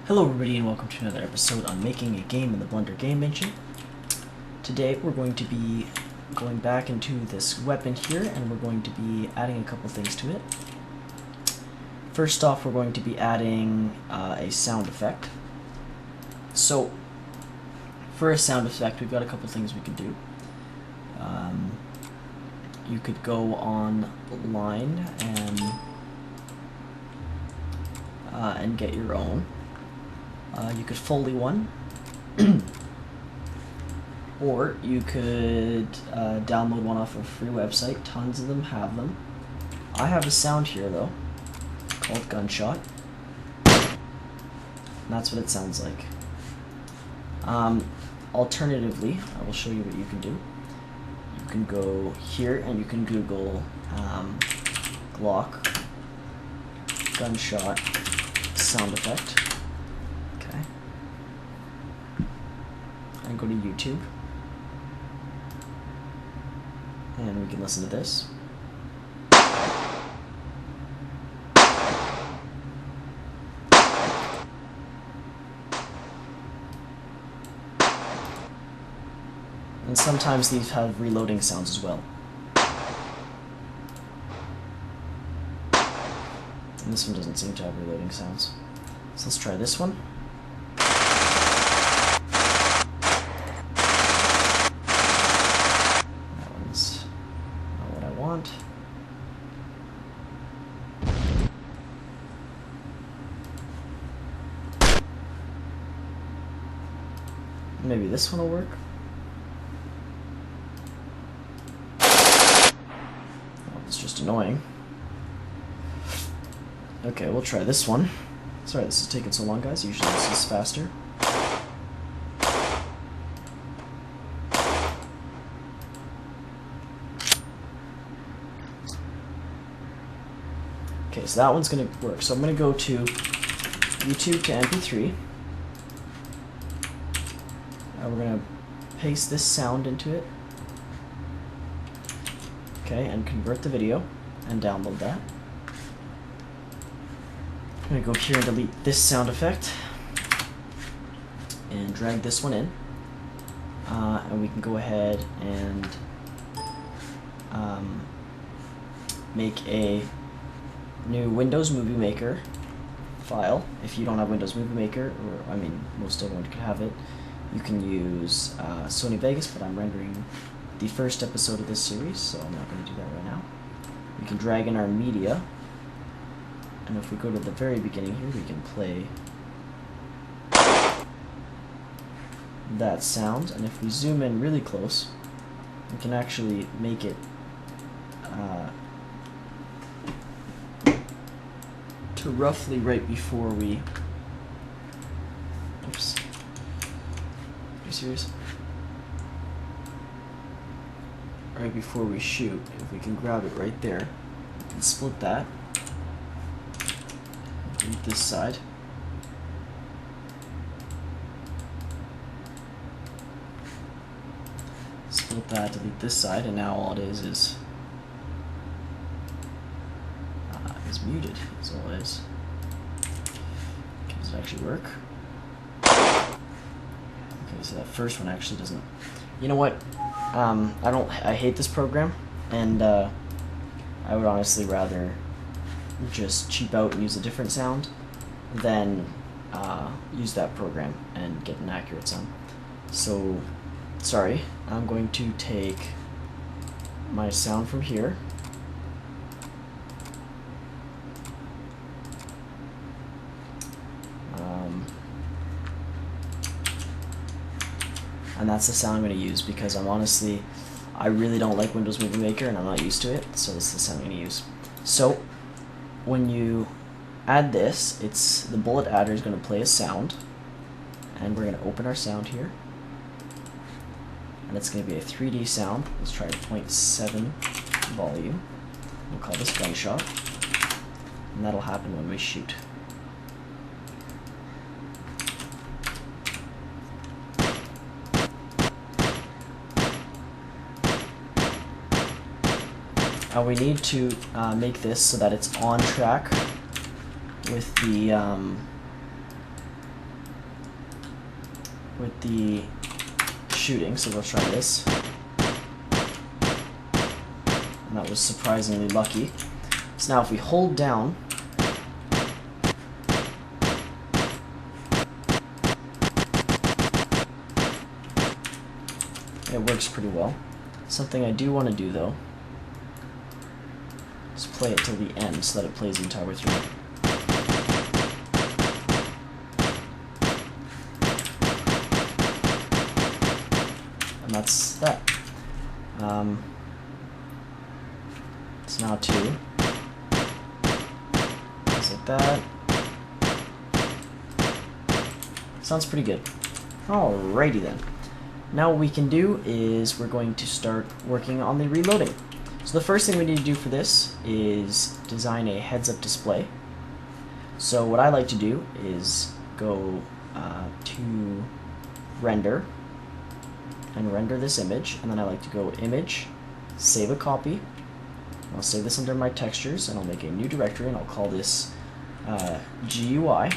Hello everybody and welcome to another episode on making a game in the Blender Game Engine. Today we're going to be going back into this weapon here and we're going to be adding a couple things to it. First off, we're going to be adding a sound effect. So for a sound effect, we've got a couple things we could do. You could go online and get your own. You could Foley one, or you could download one off a free website. Tons of them have them. I have a sound here though, called Gunshot. And that's what it sounds like. Alternatively, I will show you what you can do. You can go here and you can Google Glock Gunshot sound effect. And go to YouTube, and we can listen to this. And sometimes these have reloading sounds as well. And this one doesn't seem to have reloading sounds. So let's try this one. Maybe this one will work. Oh, it's just annoying. Okay, we'll try this one. Sorry this is taking so long, guys. Usually this is faster. Okay, so that one's gonna work. So I'm gonna go to YouTube to MP3. We're going to paste this sound into it. Okay, and convert the video and download that. I'm going to go here and delete this sound effect and drag this one in. And we can go ahead and make a new Windows Movie Maker file. If you don't have Windows Movie Maker, or I mean most everyone can have it, you can use Sony Vegas, but I'm rendering the first episode of this series, so I'm not going to do that right now. We can drag in our media, and if we go to the very beginning here, we can play that sound, and if we zoom in really close, we can actually make it to roughly right before we... Oops. Are you serious? Right before we shoot, if we can grab it right there, we can split that. Delete this side. Split that, delete this side, and now all it is muted. That's all it is. Okay, does it actually work? Okay, so that first one actually doesn't. You know what? I hate this program, and I would honestly rather just cheap out and use a different sound than use that program and get an accurate sound. So, sorry, I'm going to take my sound from here. And that's the sound I'm going to use because I really don't like Windows Movie Maker and I'm not used to it, so this is the sound I'm going to use. So, when you add this, the bullet adder is going to play a sound, and we're going to open our sound here, and it's going to be a 3D sound. Let's try 0.7 volume. We'll call this Gunshot, and that'll happen when we shoot. We need to make this so that it's on track with the with the shooting, so we'll try this. And that was surprisingly lucky. So now if we hold down, it works pretty well. Something I do want to do though is play it till the end so that it plays the entire way through. And that's that. It's now 2. Just like that. Sounds pretty good. Alrighty then. Now what we can do is we're going to start working on the reloading. So the first thing we need to do for this is design a heads-up display. So what I like to do is go to render and render this image, and then I like to go image, save a copy. I'll save this under my textures and I'll make a new directory and I'll call this GUI,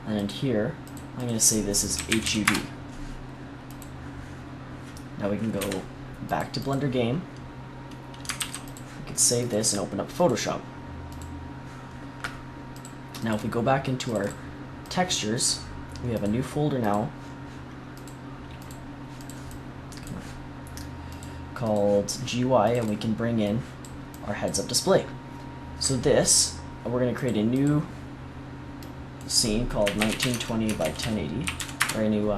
and here I'm going to say this is HUD. Now we can go back to Blender Game. We can save this and open up Photoshop. Now if we go back into our textures, we have a new folder now called GUI, and we can bring in our heads-up display. So this, we're going to create a new scene called 1920 by 1080, or a new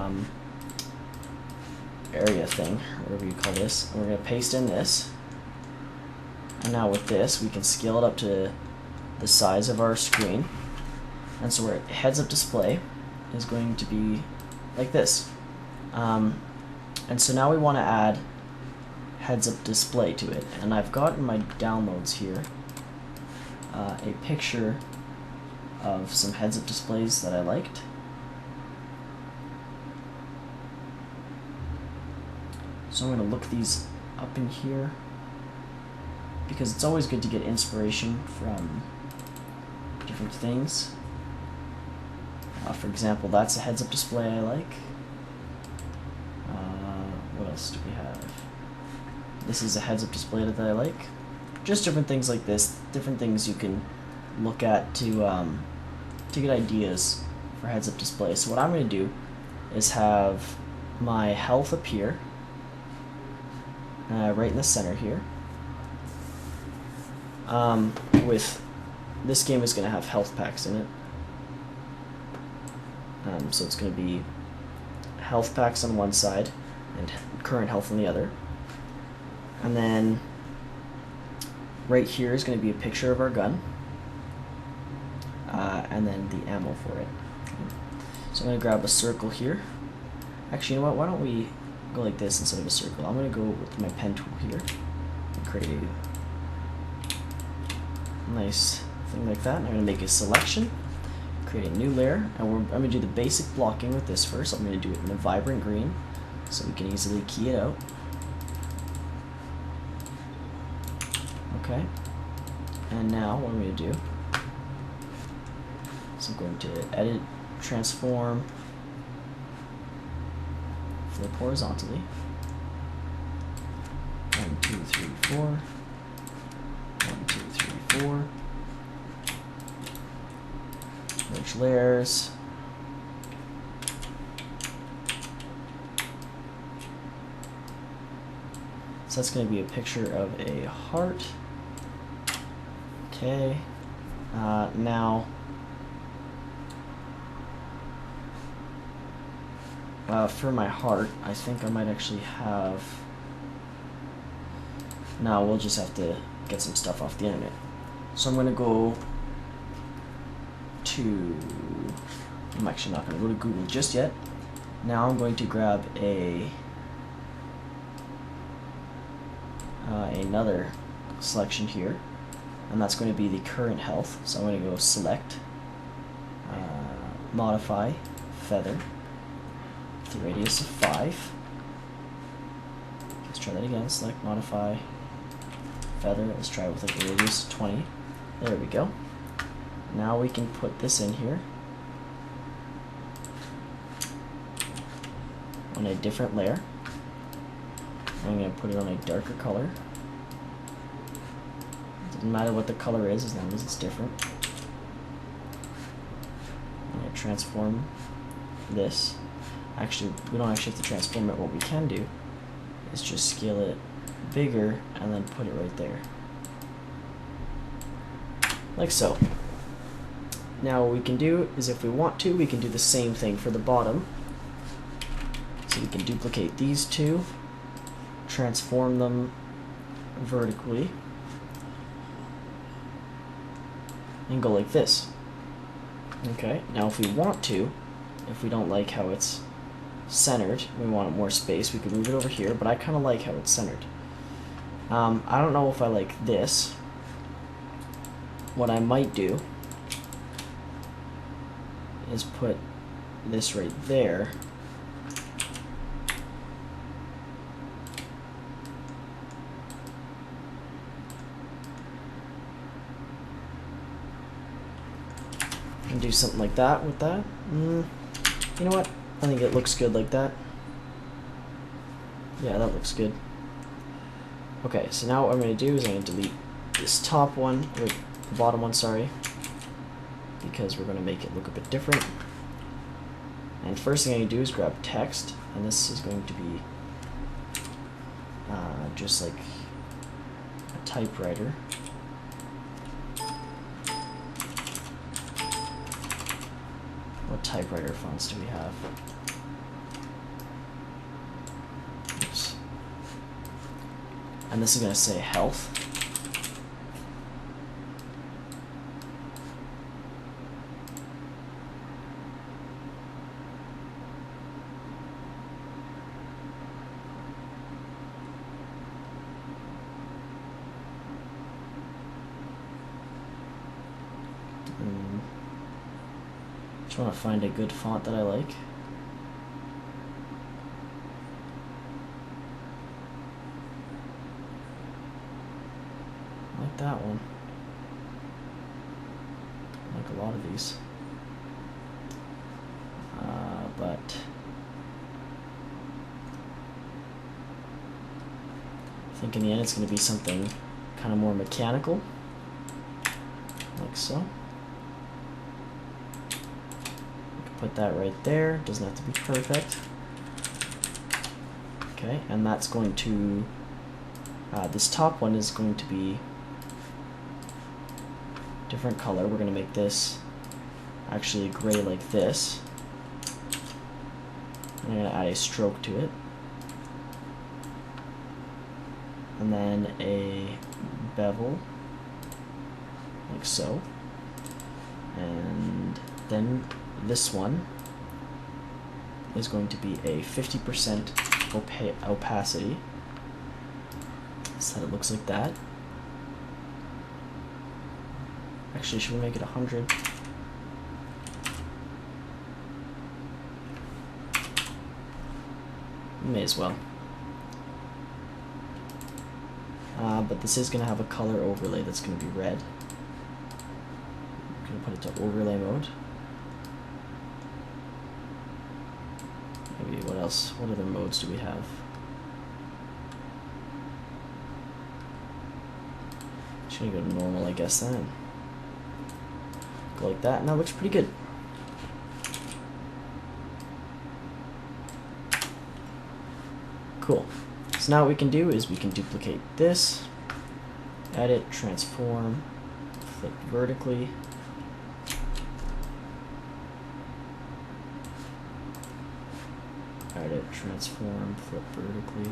area thing, whatever you call this, and we're going to paste in this. And now with this, we can scale it up to the size of our screen. And so our heads-up display is going to be like this. And so now we want to add heads-up display to it. And I've got in my downloads here a picture of some heads-up displays that I liked. So I'm going to look these up in here because it's always good to get inspiration from different things. For example, that's a heads-up display I like. What else do we have? This is a heads-up display that I like. Just different things like this, different things you can look at to get ideas for heads-up display. So what I'm going to do is have my health appear right in the center here. With this game is going to have health packs in it. So it's going to be health packs on one side and current health on the other. And then right here is going to be a picture of our gun. And then the ammo for it. So I'm going to grab a circle here. Actually, you know what? Why don't we go like this instead of a circle? I'm going to go with my pen tool here and create a nice thing like that. And I'm going to make a selection, create a new layer, and I'm going to do the basic blocking with this first. I'm going to do it in a vibrant green so we can easily key it out. Okay. And now what I'm going to do is I'm going to edit, transform, flip horizontally. 1, 2, 3, 4. 1, 2, 3, 4. Merge layers. So that's going to be a picture of a heart. Okay. Now, for my heart, I think I might actually have... No, we'll just have to get some stuff off the internet. So I'm going to go to... I'm actually not going to go to Google just yet. Now I'm going to grab another selection here, and that's going to be the current health. So I'm going to go select, modify, feather, with a radius of 5. Let's try that again, select, modify, feather, let's try it with like a radius of 20. There we go. Now we can put this in here. on a different layer. I'm going to put it on a darker color. It doesn't matter what the color is as long as it's different. I'm going to transform this. Actually, we don't actually have to transform it. What we can do is just scale it bigger and then put it right there. Like so. Now what we can do is, if we want to, we can do the same thing for the bottom. So we can duplicate these two, transform them vertically, and go like this. Okay, now if we want to, if we don't like how it's centered, we want more space, we could move it over here, but I kind of like how it's centered. I don't know if I like this. What I might do is put this right there. And do something like that with that. You know what? I think it looks good like that. Yeah, that looks good. Okay, so now what I'm going to do is I'm going to delete this top one, or the bottom one, sorry, because we're going to make it look a bit different. And first thing I'm going to do is grab text, and this is going to be just like a typewriter. What typewriter fonts do we have? Oops. And this is going to say health. Just want to find a good font that I like. I like that one. I like a lot of these. But I think in the end it's going to be something kind of more mechanical, like so. Put that right there. Doesn't have to be perfect. Okay, and that's going to, this top one is going to be different color. We're going to make this actually gray like this. I'm going to add a stroke to it. And then a bevel, like so. And then this one is going to be a 50% opacity, so that it looks like that. Actually, should we make it 100? May as well. But this is going to have a color overlay that's going to be red. I'm going to put it to overlay mode. Maybe what else? What other modes do we have? Just gonna go to normal, I guess, then. Go like that, and that looks pretty good. Cool. So now what we can do is we can duplicate this, edit, transform, flip vertically. Edit, transform, flip vertically.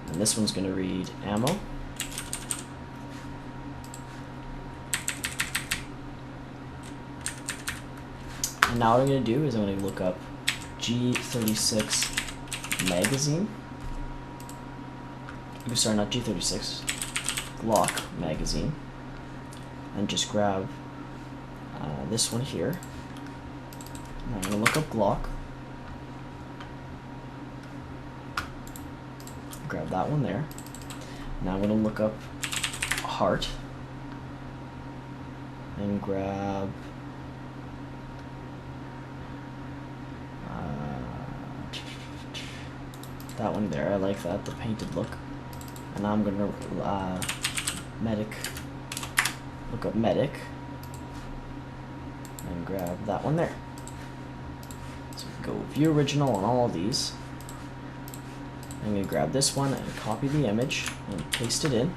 And this one's going to read ammo. And now what I'm going to do is I'm going to look up G36 magazine. I'm sorry, not G36, Glock magazine. And just grab this one here. And I'm going to look up Glock. Grab that one there. Now I'm going to look up heart and grab that one there. I like that, the painted look. And now I'm gonna look up medic, and grab that one there. So we go view original on all of these. I'm gonna grab this one and copy the image and paste it in.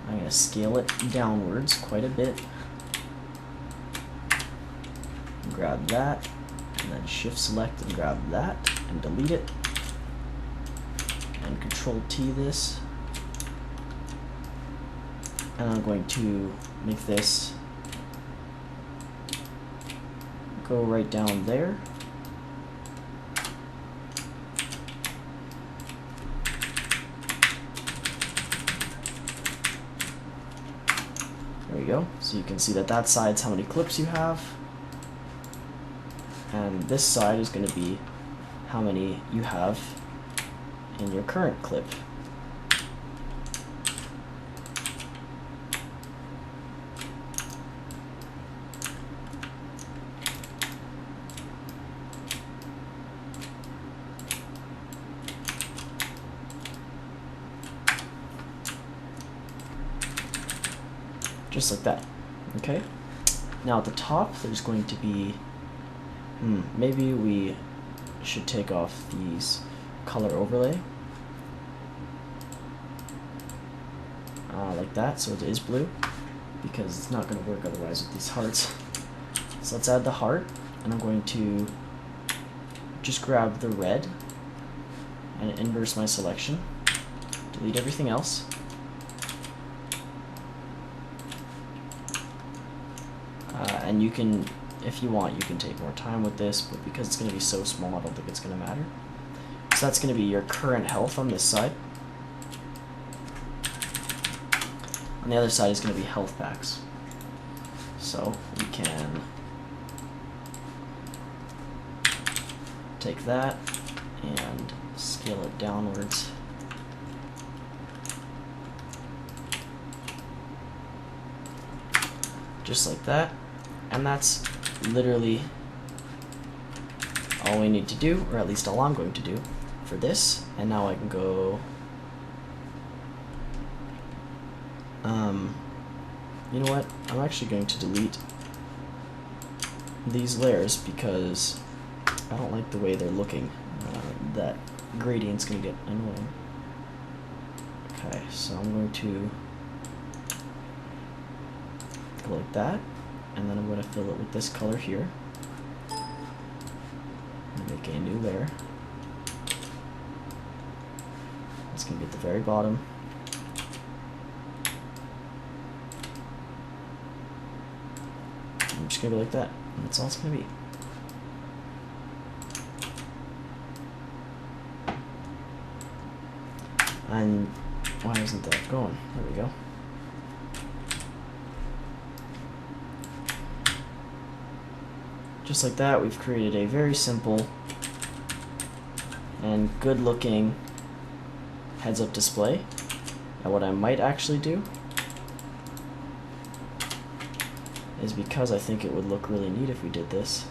I'm gonna scale it downwards quite a bit. Grab that, and then shift select and grab that and delete it. And control T this. And I'm going to make this go right down there. There we go. So you can see that that side's how many clips you have. And this side is going to be how many you have in your current clip. Just like that. Okay. Now at the top, there's going to be, maybe we should take off these color overlay. Like that, so it is blue, because it's not going to work otherwise with these hearts. So let's add the heart, and I'm going to just grab the red and inverse my selection, delete everything else. And you can, if you want, you can take more time with this, but because it's going to be so small, I don't think it's going to matter. So that's going to be your current health on this side. On the other side is going to be health packs. So we can take that and scale it downwards. Just like that. And that's literally all we need to do, or at least all I'm going to do for this. And now I can go, you know what, I'm actually going to delete these layers because I don't like the way they're looking. That gradient's going to get annoying. Okay, so I'm going to go like that. And then I'm going to fill it with this color here. And make a new layer. It's going to be at the very bottom. I'm just going to go like that. And that's all it's going to be. And why isn't that going? There we go. Just like that, we've created a very simple and good looking heads-up display. And what I might actually do is, because I think it would look really neat if we did this.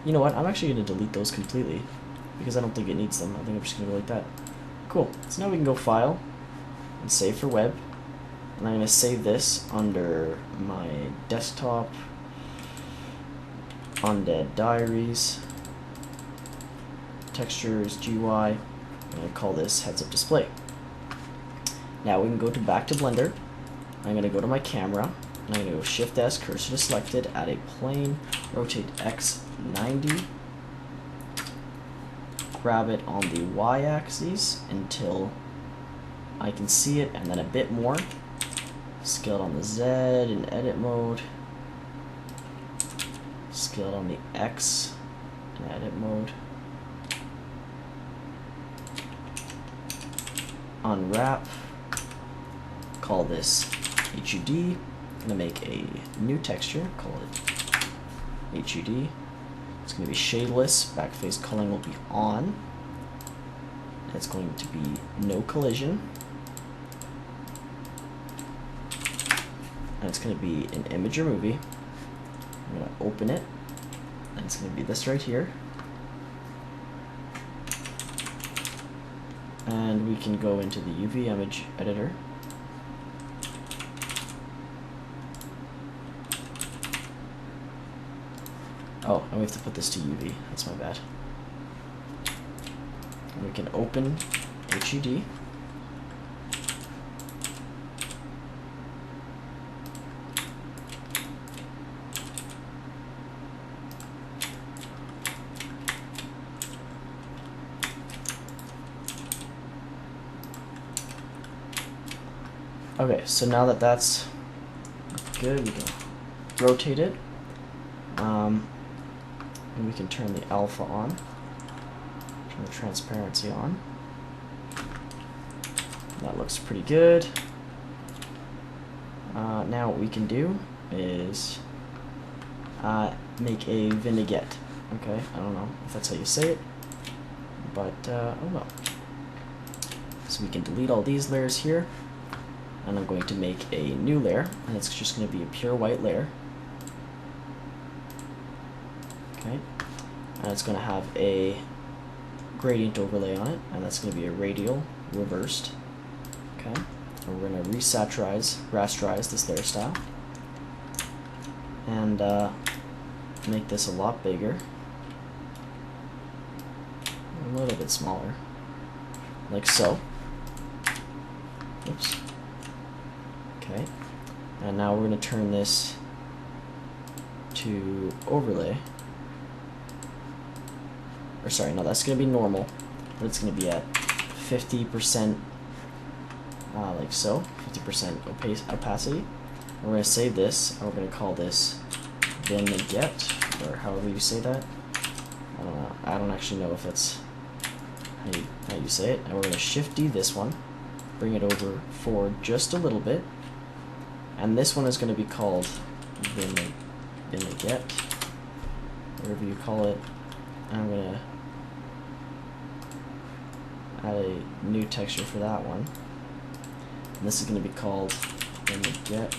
You know what, I'm actually going to delete those completely because I don't think it needs them. I think I'm just going to go like that. Cool, so now we can go File and Save for Web. And I'm going to save this under my desktop, Undead Diaries, Textures, GUI. I'm going to call this Heads Up Display. Now we can go back to Blender. I'm going to go to my camera, and I'm going to go Shift S, cursor to selected, add a plane, rotate X 90, grab it on the Y axis until I can see it, and then a bit more. Scale it on the Z in edit mode. Scale it on the X in edit mode. Unwrap. Call this HUD. I'm gonna make a new texture. Call it HUD. It's gonna be shadeless. Backface culling will be on. It's going to be no collision. And it's gonna be an image or movie. I'm going to open it, and it's going to be this right here. And we can go into the UV image editor. Oh, and we have to put this to UV. That's my bad. And we can open HUD. Okay, so now that that's good, we can rotate it. And we can turn the alpha on, turn the transparency on. That looks pretty good. Now what we can do is make a vignette. Okay, I don't know if that's how you say it, but oh well. So we can delete all these layers here, and I'm going to make a new layer, and it's just going to be a pure white layer. Okay, and it's going to have a gradient overlay on it, and that's going to be a radial reversed. Okay, and we're going to rasterize this layer style, and make this a lot bigger, a little bit smaller, like so. Oops. Okay, and now we're going to turn this to overlay. Or sorry, no, that's going to be normal, but it's going to be at 50%, like so, 50% opacity. We're going to save this, and we're going to call this vignette, or however you say that. I don't know. I don't actually know if that's how you say it. And we're going to Shift D this one, bring it over forward just a little bit, and this one is going to be called vignette, whatever you call it. And I'm going to add a new texture for that one. And this is going to be called vignette.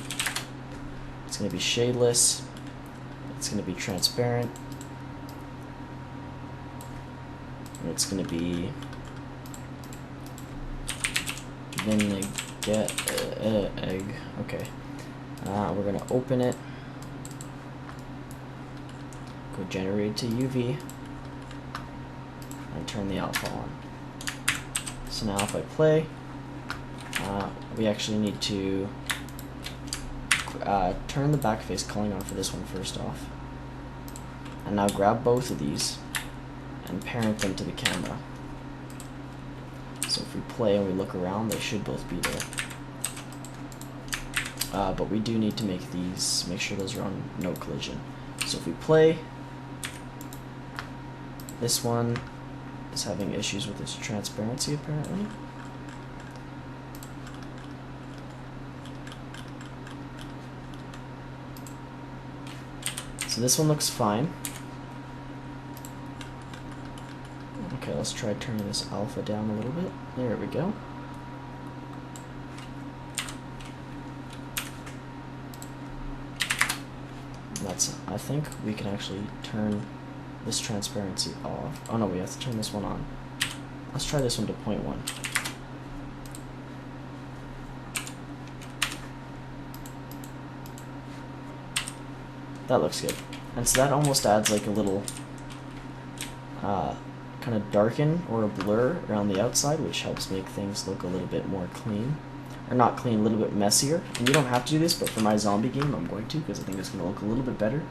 It's going to be shadeless. It's going to be transparent. And it's going to be vignette egg. Okay. We're going to open it. Go generate to UV. And turn the alpha on. So now if I play, we actually need to turn the back face culling on for this one first off. And now grab both of these and parent them to the camera. So if we play and we look around, they should both be there. But we do need to make sure those are on no collision. So if we play, this one is having issues with its transparency apparently. So this one looks fine. Okay, let's try turning this alpha down a little bit. There we go. I think we can actually turn this transparency off. Oh no, we have to turn this one on. Let's try this one to 0.1. That looks good. And so that almost adds like a little kind of darken or a blur around the outside, which helps make things look a little bit more clean. Or not clean, a little bit messier. And you don't have to do this, but for my zombie game, I'm going to, because I think it's going to look a little bit better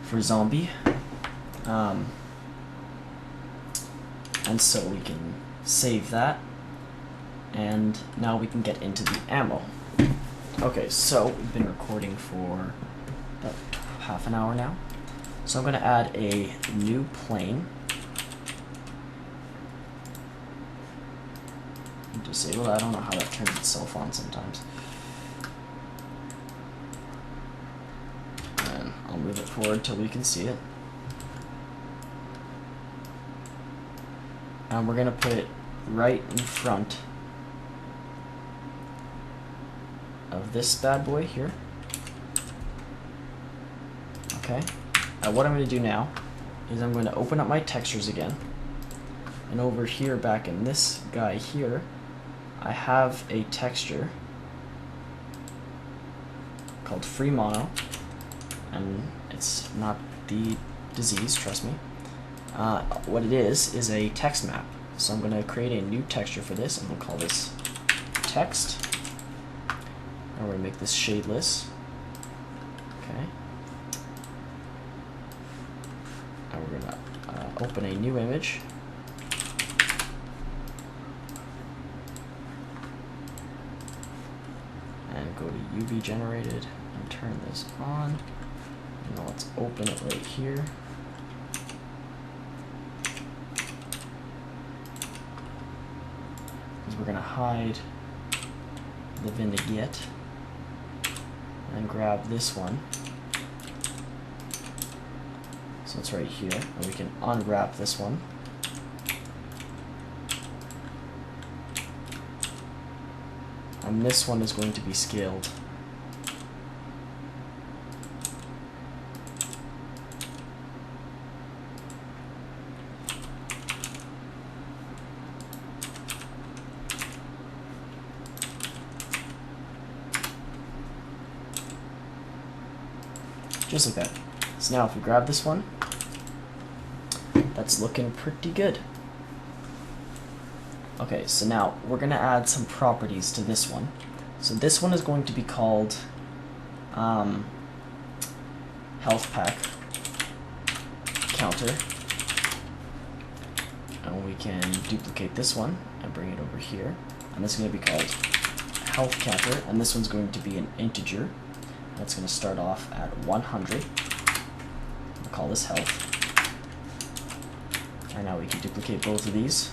for zombie. And so we can save that. And now we can get into the ammo. Okay, so we've been recording for about half an hour now. So I'm going to add a new plane. Disable. I don't know how that turns itself on sometimes. And I'll move it forward till we can see it. And we're going to put it right in front of this bad boy here. Okay. What I'm going to do now is I'm going to open up my textures again. And over here, back in this guy here, I have a texture called free mono, and it's not the disease, trust me. What it is a text map. So I'm going to create a new texture for this, and we'll call this text. And we're going to make this shadeless. Okay. And we're going to open a new image. And go to UV generated and turn this on. And now let's open it right here. Because we're going to hide the vignette and grab this one. So it's right here, and we can unwrap this one. And this one is going to be scaled. Just like that. So now if we grab this one, that's looking pretty good. Okay, so now we're going to add some properties to this one. So this one is going to be called health pack counter. And we can duplicate this one and bring it over here. And this is going to be called health counter, and this one's going to be an integer. That's going to start off at 100. We'll call this health. And now we can duplicate both of these.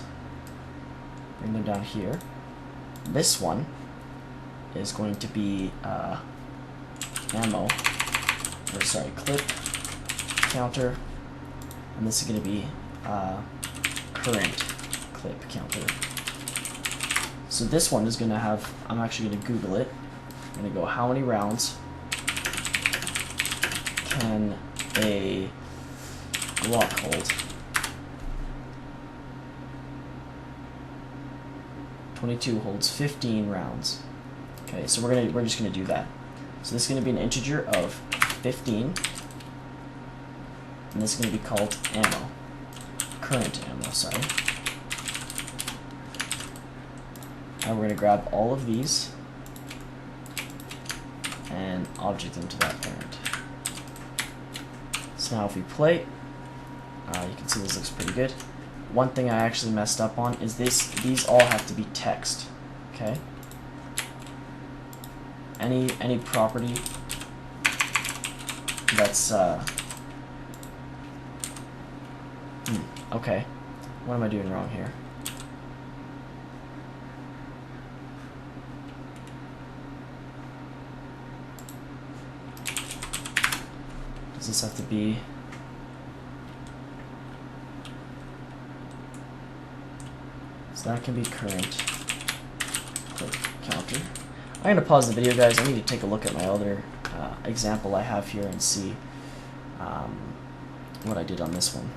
Bring them down here. This one is going to be clip counter. And this is going to be current clip counter. So this one is going to have, I'm actually going to Google it. I'm going to go, how many rounds can a Glock hold? 22 holds 15 rounds. Okay, so we're just gonna do that. So this is gonna be an integer of 15, and this is gonna be called ammo, current ammo. Sorry. And we're gonna grab all of these and object them to that parent. So now if we play, you can see this looks pretty good. One thing I actually messed up on is these all have to be text. Okay? Any property that's okay. What am I doing wrong here? Does this have to be that can be current clip counter. I'm going to pause the video, guys. I need to take a look at my other example I have here and see what I did on this one.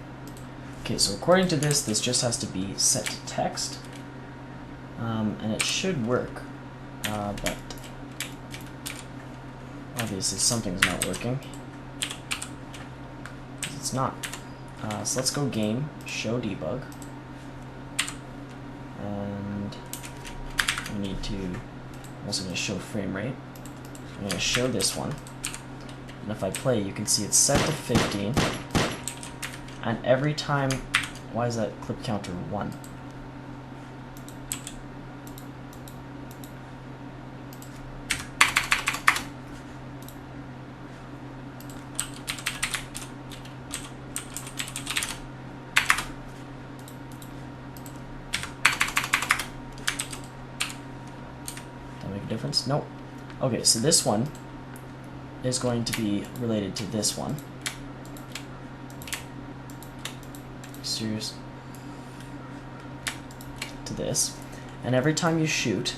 Okay, so according to this just has to be set to text, and it should work, but obviously something's not working. It's not. So let's go game, show debug. And we need to, I'm also going to show frame rate. I'm going to show this one. And if I play, you can see it's set to 15. And every time, why is that clip counter 1? Difference? Nope. Okay, so this one is going to be related to this one. Serious to this. And every time you shoot,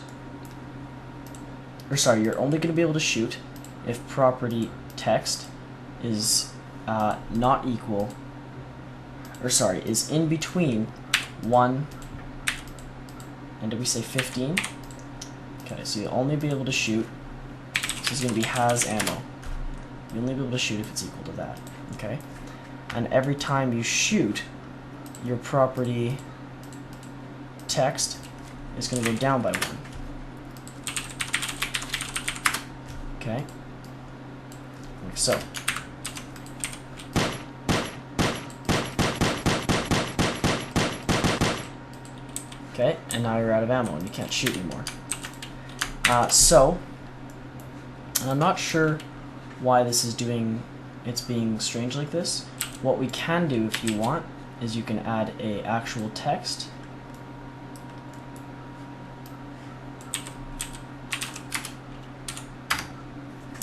or sorry, you're only going to be able to shoot if property text is not equal, or sorry, is in between 1, and did we say 15? Okay, so you'll only be able to shoot, this is going to be has ammo. You'll only be able to shoot if it's equal to that, okay? And every time you shoot, your property text is going to go down by 1. Okay? Like so. Okay, and now you're out of ammo and you can't shoot anymore. And I'm not sure why this is it's being strange like this. What we can do if you want is you can add a actual text.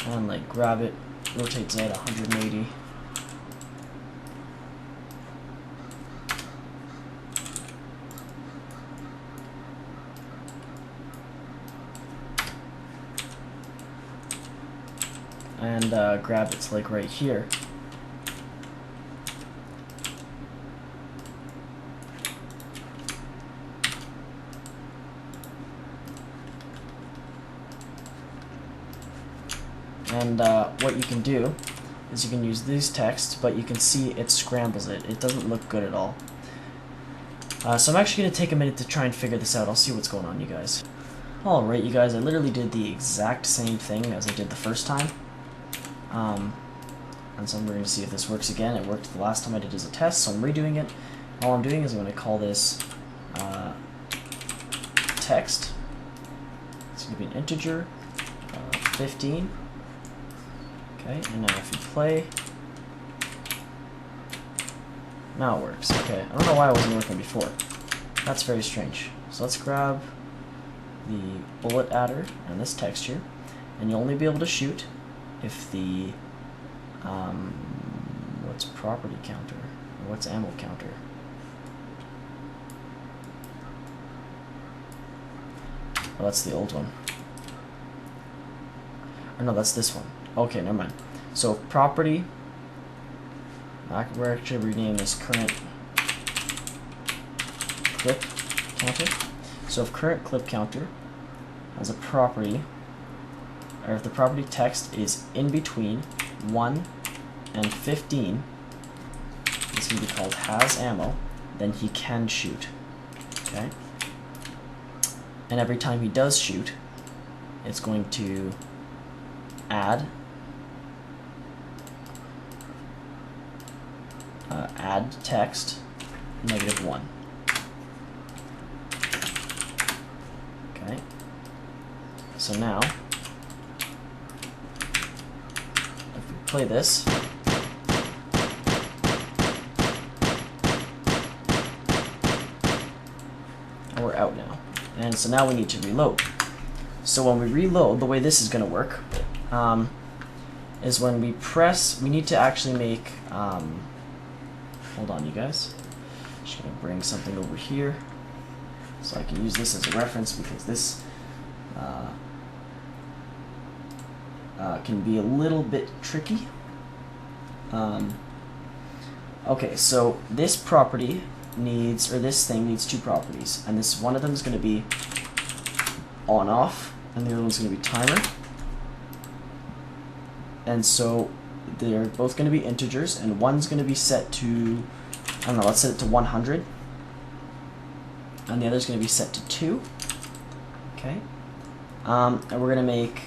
And like grab it, rotate Z 180. And grab it's like right here. And what you can do is you can use these texts, but you can see it scrambles it. It doesn't look good at all. So I'm actually going to take a minute to try and figure this out. I'll see what's going on, you guys. Alright, you guys, I literally did the exact same thing as I did the first time. And so we're going to see if this works again. It worked the last time I did as a test, so I'm redoing it. All I'm doing is I'm going to call this text. It's going to be an integer, 15. Okay, and now if you play, now it works. Okay, I don't know why it wasn't working before. That's very strange. So let's grab the bullet adder and this texture, and you'll only be able to shoot if the what's property counter or what's ammo counter? Oh, that's the old one. Or no, that's this one. Okay, never mind. So property, we're actually renaming this current clip counter. So if current clip counter has a property, or if the property text is in between 1 and 15, this can be called has ammo, then he can shoot. Okay? And every time he does shoot, it's going to add text -1. Okay. So now, if we play this, and we're out now. And so now we need to reload. So when we reload, the way this is going to work is when we press, we need to actually make, hold on you guys, just going to bring something over here so I can use this as a reference, because this can be a little bit tricky. Okay, so this property needs, or this thing needs 2 properties, and this one of them is going to be on off, and the other one's going to be timer. And so they're both going to be integers, and one's going to be set to, I don't know, let's set it to 100, and the other's going to be set to 2. Okay, and we're going to make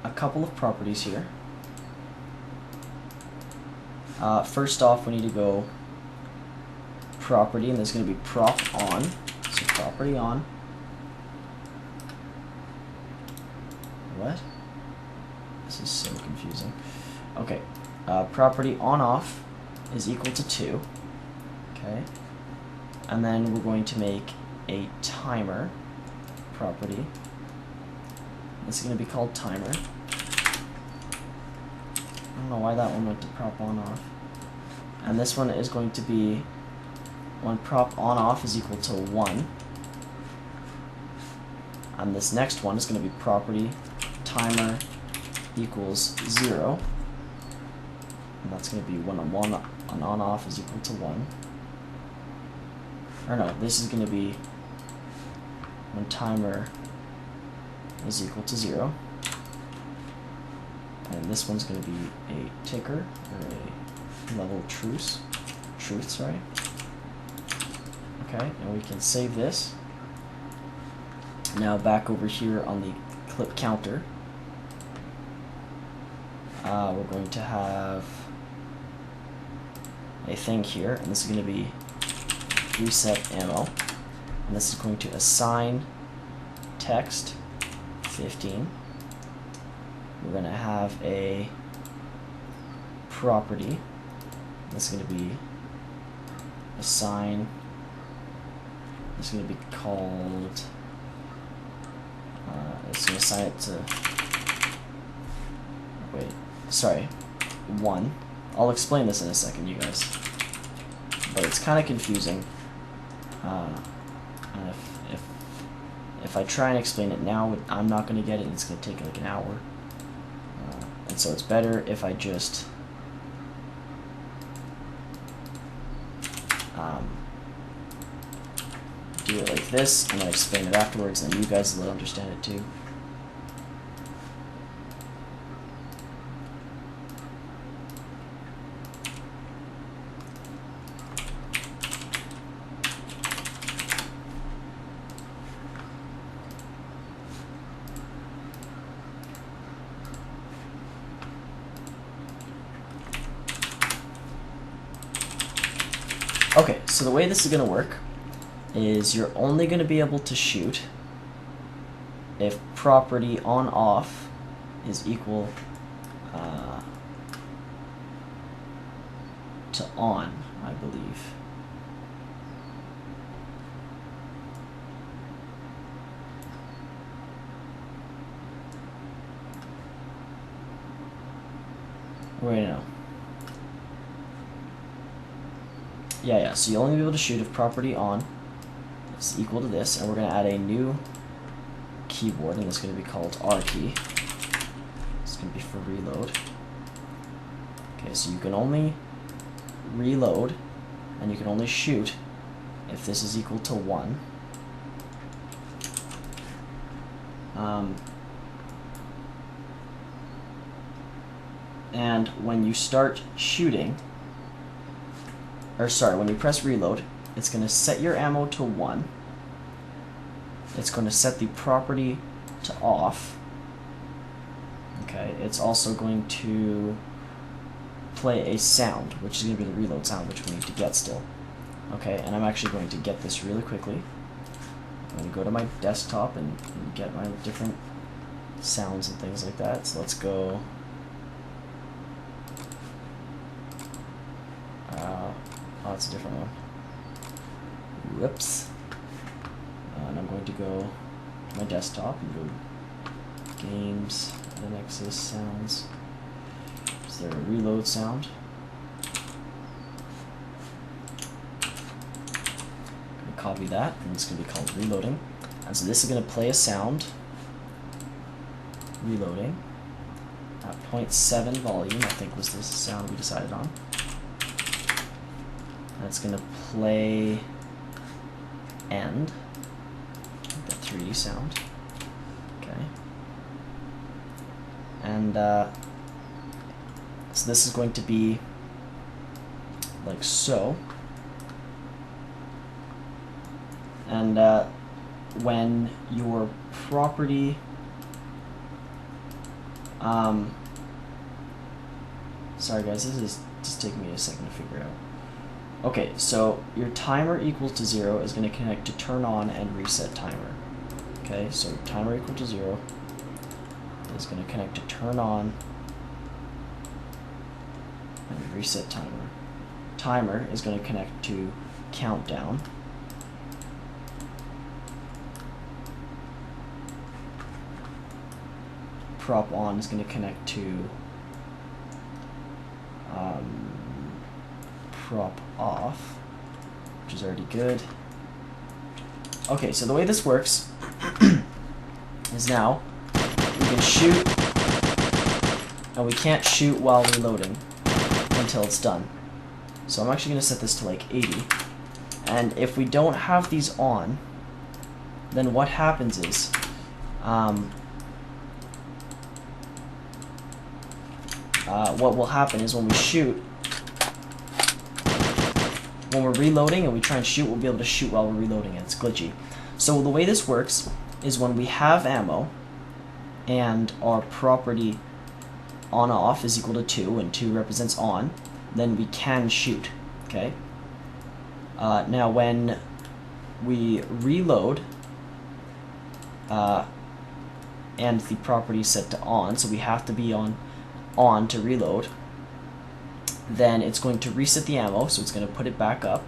a couple of properties here. First off, we need to go property, and there's going to be prop on. So property on. What? This is so confusing. Okay, property on off is equal to 2. Okay, and then we're going to make a timer property. This is going to be called timer. I don't know why that one went to prop on off. And this one is going to be when prop on off is equal to 1. And this next one is going to be property timer equals 0. And that's going to be when on off is equal to 1. or no, this is going to be when timer is equal to 0. And this one's going to be a ticker, or a level of truth, sorry. Okay, and we can save this. Now back over here on the clip counter, we're going to have a thing here, and this is going to be reset ammo, and this is going to assign text 15. We're going to have a property. This is going to be assign. This is going to be called. It's going to assign it to. Wait, sorry, 1. I'll explain this in a second, you guys. But it's kind of confusing. And if I try and explain it now, I'm not going to get it. It's going to take like an hour. And so it's better if I just do it like this, and then explain it afterwards, and you guys will understand it too. Okay, so the way this is going to work is you're only going to be able to shoot if property on off is equal to on, I believe. Wait, no. Yeah, so you'll only be able to shoot if property on is equal to this, and we're going to add a new keyboard, and it's going to be called R key. It's going to be for reload. Okay, so you can only reload, and you can only shoot if this is equal to 1. And when you start shooting, or sorry, when you press reload, it's going to set your ammo to 1. It's going to set the property to off. Okay, it's also going to play a sound, which is going to be the reload sound, which we need to get still. Okay, and I'm actually going to get this really quickly. I'm going to go to my desktop and get my different sounds and things like that. So let's go. Oh, that's a different one. Whoops. And I'm going to go to my desktop and go games, Nexus sounds. Is there a reload sound? I'm going to copy that, and it's going to be called reloading. And so this is going to play a sound. Reloading. At 0.7 volume, I think was the sound we decided on. That's going to play end, the 3D sound. Okay. And so this is going to be like so. And when your property sorry guys, this is just taking me a second to figure out. Okay, so your timer equal to 0 is going to connect to turn on and reset timer. Okay, so timer equal to 0 is going to connect to turn on and reset timer. Timer is going to connect to countdown. Prop on is going to connect to prop off, which is already good. Okay, so the way this works is now we can shoot, and we can't shoot while reloading until it's done. So I'm actually going to set this to like 80, And if we don't have these on, then what happens is, what will happen is when we shoot, when we're reloading and we try and shoot, we'll be able to shoot while we're reloading it. It's glitchy. So the way this works is when we have ammo and our property on off is equal to 2 and 2 represents on, then we can shoot. Okay. Now when we reload and the property is set to on, so we have to be on to reload, then it's going to reset the ammo, so it's going to put it back up,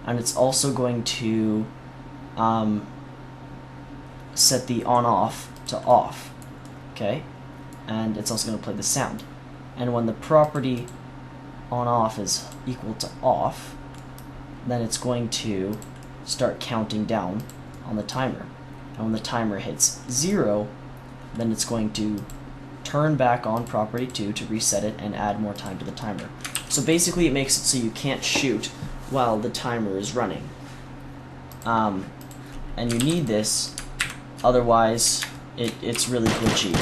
and it's also going to set the on-off to off, okay? And it's also going to play the sound. And when the property on-off is equal to off, then it's going to start counting down on the timer. And when the timer hits 0, then it's going to turn back on property 2 to reset it and add more time to the timer. So basically it makes it so you can't shoot while the timer is running. And you need this, otherwise it's really glitchy.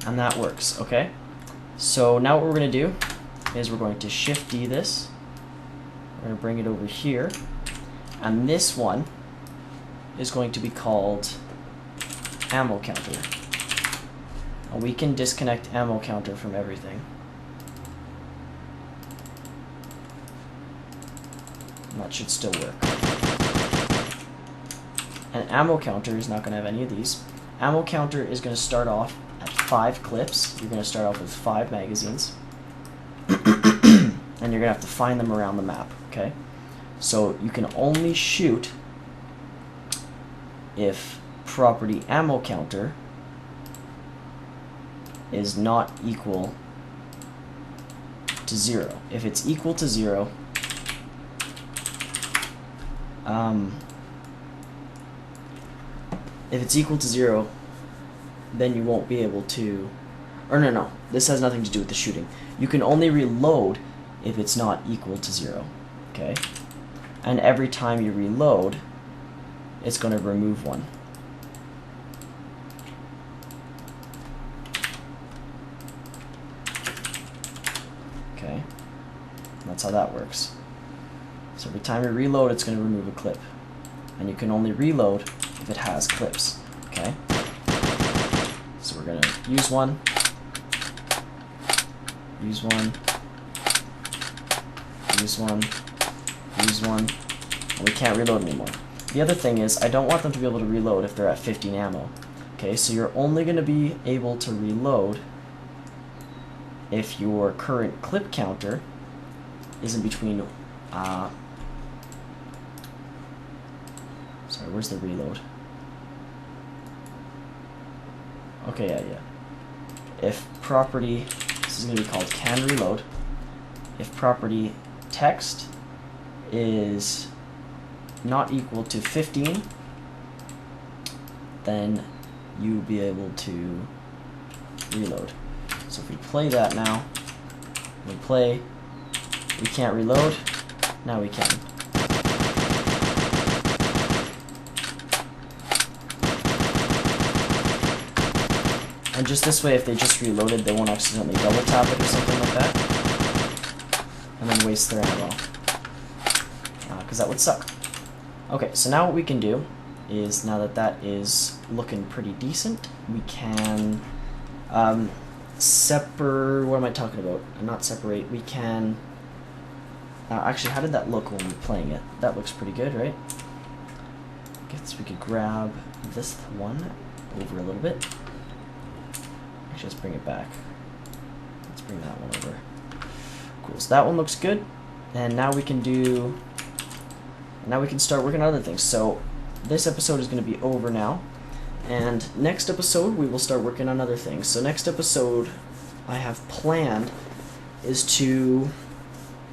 And that works, okay? So now what we're going to do is we're going to Shift D this. We're going to bring it over here. And this one is going to be called ammo counter. And we can disconnect ammo counter from everything. And that should still work. And ammo counter is not going to have any of these. Ammo counter is going to start off at 5 clips. You're going to start off with 5 magazines. And you're going to have to find them around the map, okay? So you can only shoot if property ammo counter is not equal to 0. If it's equal to 0, then you won't be able to, or no, this has nothing to do with the shooting. You can only reload if it's not equal to 0, okay? And every time you reload, it's going to remove one. Okay, that's how that works. So every time you reload, it's going to remove a clip. And you can only reload if it has clips, okay? So we're going to use one, use one, use one, use one, and we can't reload anymore. The other thing is, I don't want them to be able to reload if they're at 15 ammo. Okay, so you're only going to be able to reload if your current clip counter is in between, sorry, where's the reload? Okay, yeah. If property, this is going to be called can reload, if property text is not equal to 15, then you'll be able to reload. So if we play that now, we can't reload, now we can. And just this way, if they just reloaded, they won't accidentally double tap it or something like that, and then waste their ammo, because that would suck. Okay, so now what we can do is, now that that is looking pretty decent, we can what am I talking about? Not separate, we can, actually, how did that look when we were playing it? That looks pretty good, right? I guess we could grab this one over a little bit. Actually, let's bring it back. Let's bring that one over. Cool, so that one looks good. And now we can do, now we can start working on other things. So this episode is going to be over now. And next episode, we will start working on other things. So next episode I have planned is to,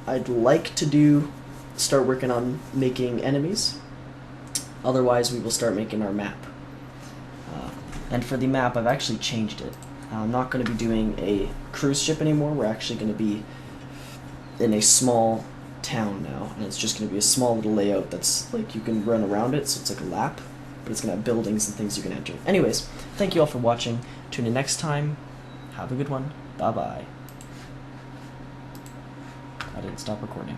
I'd like to start working on making enemies. Otherwise, we will start making our map. And for the map, I've actually changed it. I'm not going to be doing a cruise ship anymore. We're actually going to be in a small town now, and it's just going to be a small little layout that's like you can run around it, so it's like a lap, but it's going to have buildings and things you can enter. Anyways, thank you all for watching. Tune in next time. Have a good one. Bye bye. I didn't stop recording.